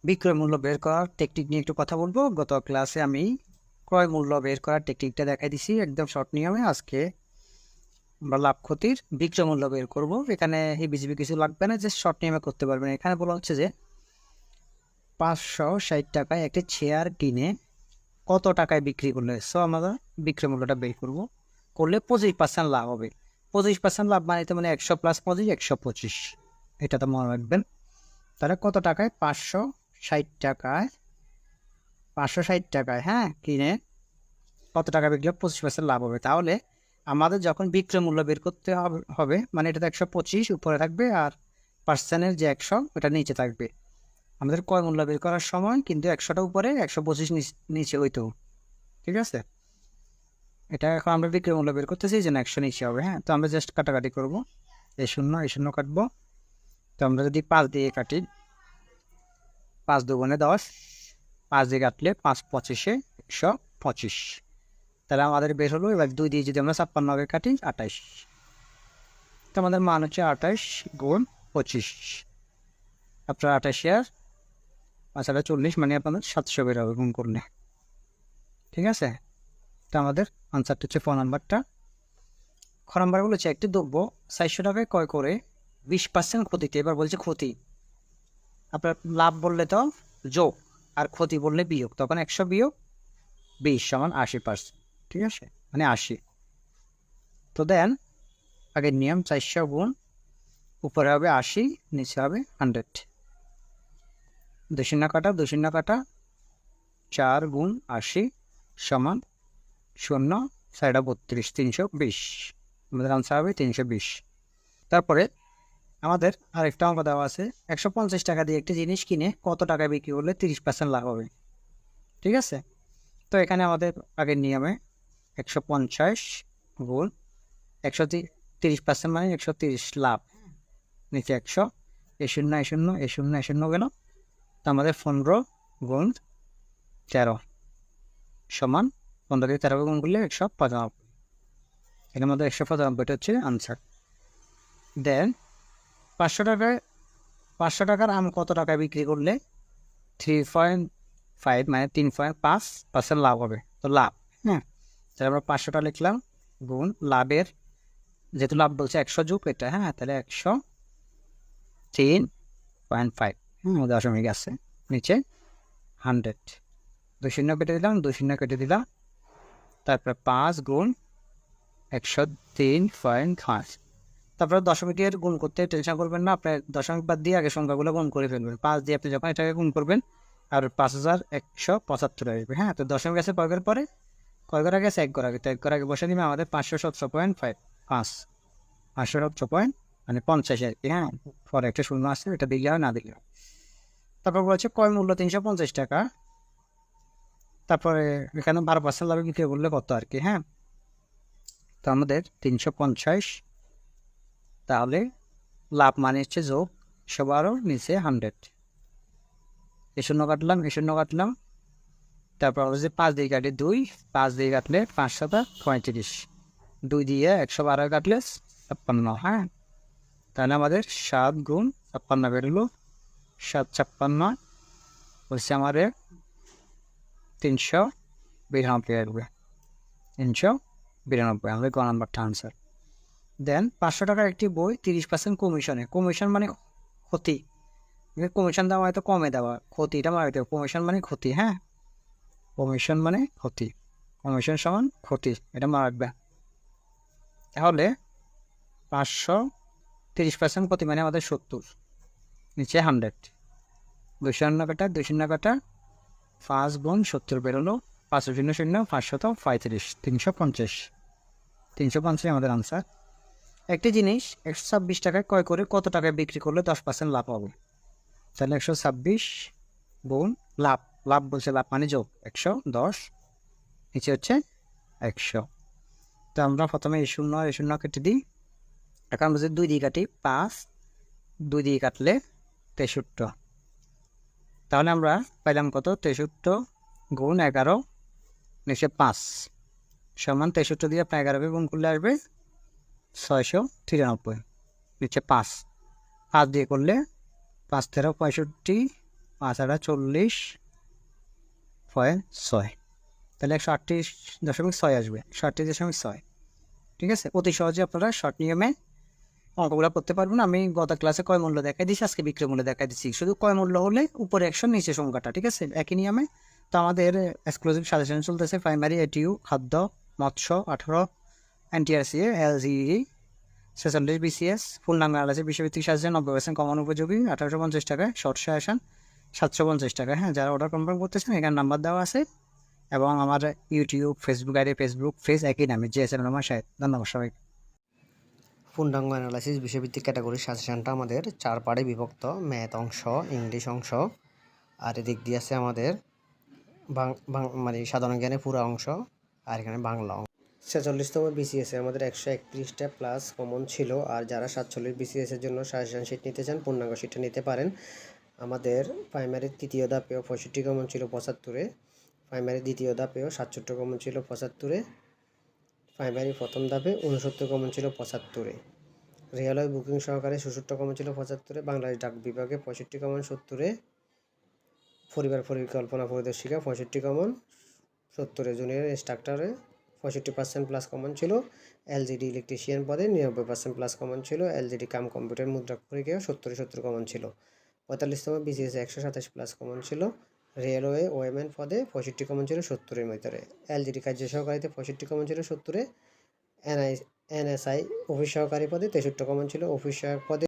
বিক্রয় মূল্য বের করার টেকনিক নিয়ে একটু কথা বলবো। গত ক্লাসে আমি ক্রয় মূল্য বের করার টেকনিকটা দেখাই দিছি একদম শর্ট নিয়মে। আজকে আমরা লাভ ক্ষতির বিক্রয় মূল্য বের করব। এখানে হিবিজিবি কিছু লাগবে না, যে শর্ট নিয়মে করতে পারবেন। এখানে বলা হচ্ছে যে 560 টাকায় একটি চেয়ার কিনে কত টাকায় বিক্রি করলে, সো আমরা বিক্রয় মূল্যটা বের করব। করলে 25% লাভ হবে। 25% লাভ মানে 100 প্লাস 25 125, এটা তো মনে রাখবেন। তাহলে কত টাকায়? 560 টাকায়, 560 টাকায় হ্যাঁ কিনে কত টাকা বিক্রি 25% লাভ হবে। তাহলে আমাদের যখন বিক্রয় মূল্য বের করতে হবে মানে এটা তো 125 উপরে থাকবে আর পার্সেন্টের যে 100 ওটা নিচে থাকবে। আমাদের ক্রয় মূল্য বের করার সময় কিন্তু 100টা উপরে 125 নিচে হইতো, ঠিক আছে? এটা এখন আমরা বিক্রয় মূল্য বের করতেছি, এই জন্য 100 নিচে হবে। হ্যাঁ, তো আমরা জাস্ট কাটাকাটি করবো, এই শূন্য কাটবো। তো আমরা যদি 5 দিয়ে কাটি, 5 দুগুণে 10, 5 দিয়ে কাটলে 5 পঁচিশে 125। তাহলে আমাদের বের হলো। এবার 2 দিয়ে যদি আমরা 56 কাটি 28, তো আমাদের মান হচ্ছে 28 গুণ 25। আপনার 28 আর 5 40 মানে আপনাদের 700 বের হবে গুণ করলে, ঠিক আছে? তো আমাদের আনসারটা হচ্ছে 4 নাম্বারটা। খ নাম্বার বলেছে একটি দ্রব্য 400 টাকায় ক্রয় করে 20% ক্ষতিতে। এবার বলছে ক্ষতি। আপনার লাভ বললে তো যোগ, আর ক্ষতি বললে বিয়োগ। তখন 100 বিয়োগ 20 সমান 80%, ঠিক আছে? মানে 80। তো দেন আগের নিয়ম 400 গুণ উপরে হবে 80, নিচে হবে 100। 2 কাটা 4 গুণ 80 সমান 0, 32, 320। আমাদের আনসার হবে 320। তারপরে আমাদের আরেকটা অঙ্ক দেওয়া আছে, 150 টাকা দিয়ে একটি জিনিস কিনে কত টাকায় বিক্রি করলে 30% লাভ হবে, ঠিক আছে? তো এখানে আমাদের আগের নিয়মে 150 গুণ 130% মানে 130 লাভ, নিচে 100, এ শূন্য গেল। তো আমাদের 15 গুণ 13 সমান 15 দিয়ে 13 গুণ করলে 195। এর মধ্যে 195টা হচ্ছে আনসার। দেন 500 টাকার আম কত টাকায় বিক্রি করলে 3.5 মানে 3.5% লাভ হবে। তো লাভ, হ্যাঁ, তাহলে আমরা 500টা লিখলাম গুণ লাভের, যেহেতু লাভ বলছে 100 যুগ এটা, হ্যাঁ, তাহলে 103.5, দশমিক আছে নিচে 100। 2 কেটে দিলাম, 2 কেটে দিলাম। তারপরে 5 গুণ 103.5। তারপরে দশমিকের গুণ করতে টেনশন করবেন না, আপনার দশমিক বাদ দিয়ে আগে সংখ্যাগুলো গুণ করে ফেলবেন। 5 দিয়ে আপনি যখন এটাকে গুণ করবেন আর 5175 আসবে। হ্যাঁ, তো দশমিক আছে কয়েকের পরে, কয়েকের আগে আছে 1 ঘর আগে, তো 1 ঘর আগে বসে দিবে আমাদের 517.5, 517 মানে 50 আর কি। হ্যাঁ, পরে একটা শূন্য আসছে, এটা দিলে হয় না দিলে হয়। তারপর বলছে ক্রয় মূল্য 350 টাকা। তারপরে এখানে 12% লাভে বিক্রি করলে কত আর কি। হ্যাঁ, তো আমাদের 350, তাহলে লাভ মানে হচ্ছে যোগ 112, নিচে 100। এ শূন্য কাটলাম। তারপর আমরা যে 5 দিয়ে কাটি 2, 5 দিয়ে কাটলে 5 7 35, 2 দিয়ে 112 কাটলে 56। হ্যাঁ, তাহলে আমাদের 7 গুণ 56 বেরোলো, 7 56 হচ্ছে আমাদের 392 আসবে। 392 আমাদের গ নাম্বারটা আনসার। দেন 500 টাকার একটি বই 30% কমিশনে। কমিশন মানে ক্ষতি, কমিশন দেওয়া হয়তো কমে দেওয়া, ক্ষতিটা মানে কমিশন মানে ক্ষতি। হ্যাঁ, কমিশন মানে ক্ষতি, কমিশন সমান ক্ষতি, এটা মনে রাখবে। তাহলে 530% ক্ষতি মানে আমাদের 70, নিচে 100। 2 কাটা 5 গুণ 70 বেরোলো, 500 535, 350 আমাদের আনসার। একটি জিনিস 126 টাকায় ক্রয় করে কত টাকায় বিক্রি করলে 10% লাভ হবে। তাহলে 126 গুণ লাভ, লাভ বলছে লাভ মানে যোগ 110, নিচে হচ্ছে 100। তো আমরা প্রথমে এই শূন্য কেটে দিই। এখন বলছে 2 দিয়ে কাটি 5, 2 দিয়ে কাটলে 63। তাহলে আমরা পাইলাম কত? 63 গুণ 11, নিচে 5 সমান 63 দিয়ে আপনার 11কে গুণ করলে আসবে 693, নিচে 5 দিয়ে করলে 5 13 65, 5/40.6, তাহলে 138.6 আসবে, 138.6। ঠিক আছে, অতি সহজে আপনারা শর্ট নিয়মে অঙ্কগুলো করতে পারবেন। আমি গত ক্লাসে ক্রয় মূল্য দেখাই দিচ্ছি, আজকে বিক্রয় মূল্য দেখাই দিচ্ছি। শুধু ক্রয় মূল্য হলে উপরে 100 নিচে সংখ্যাটা, ঠিক আছে, একই নিয়মে। তো আমাদের এক্সক্লুসিভ সাজেশন চলতেছে প্রাইমারি এটিইউ খাদ্য, মৎস্য 18, NTRCA, LGE 46, BCS পূর্ণাঙ্গ অ্যানালাইসিস বিষয়ভিত্তিক সাজেশন 90% কমন উপযোগী 1850 টাকায়, শর্ট সাজেশন 750 টাকা। হ্যাঁ, যারা অর্ডার কনফার্ম করতেছেন এখানে নাম্বার দেওয়া আছে, এবং আমার YouTube, Facebook ID, Facebook page একই নামে, JSM রহমান শাহেদ। ধন্যবাদ সবাই। পূর্ণাঙ্গ অ্যানালাইসিস বিষয়ভিত্তিক ক্যাটাগরি সাজেশনটা আমাদের 4 পার্টে বিভক্ত, ম্যাথ অংশ, ইংলিশ অংশ, আর এদিক দিয়ে আছে আমাদের মানে সাধারণ জ্ঞানের পুরো অংশ, আর এখানে বাংলা অংশ। 46তম BCS-এ আমাদের 131টা প্লাস কমন ছিল, আর যারা 47 BCS-এর জন্য সাজেশন শিট নিতে চান পূর্ণাঙ্গ শিটটা নিতে পারেন। আমাদের প্রাইমারির তৃতীয় ধাপেও 65 কমন ছিল 75-এ, প্রাইমারি দ্বিতীয় ধাপেও 67 কমন ছিল 75-এ, প্রাইমারি প্রথম ধাপে 69 কমন ছিল 75-এ, রেলওয়ে বুকিং সহকারে 66 কমন ছিল 75-এ, বাংলাদেশ ডাক বিভাগে 65 কমন 70-এ, পরিবার পরিকল্পনা পরিদর্শিকা 65 কমন 70-এ, জুনিয়র ইনস্ট্রাক্টরে 65% প্লাস কমন ছিল, LGD ইলেকট্রিশিয়ান পদে 99% প্লাস কমন ছিল, LGD কাম কম্পিউটার মুদ্রা পরীক্ষায় 70 কমন ছিল। 45তম BCS 127 প্লাস কমন ছিল, রেলওয়ে ওয়েমেন পদে 65 কমন ছিল 70-এর ভিতরে, LGD কার্য সহকারীতে 65 কমন ছিল 70-এ, NSI অফিস সহকারী পদে 63 কমন ছিল, অফিস সহায়ক পদে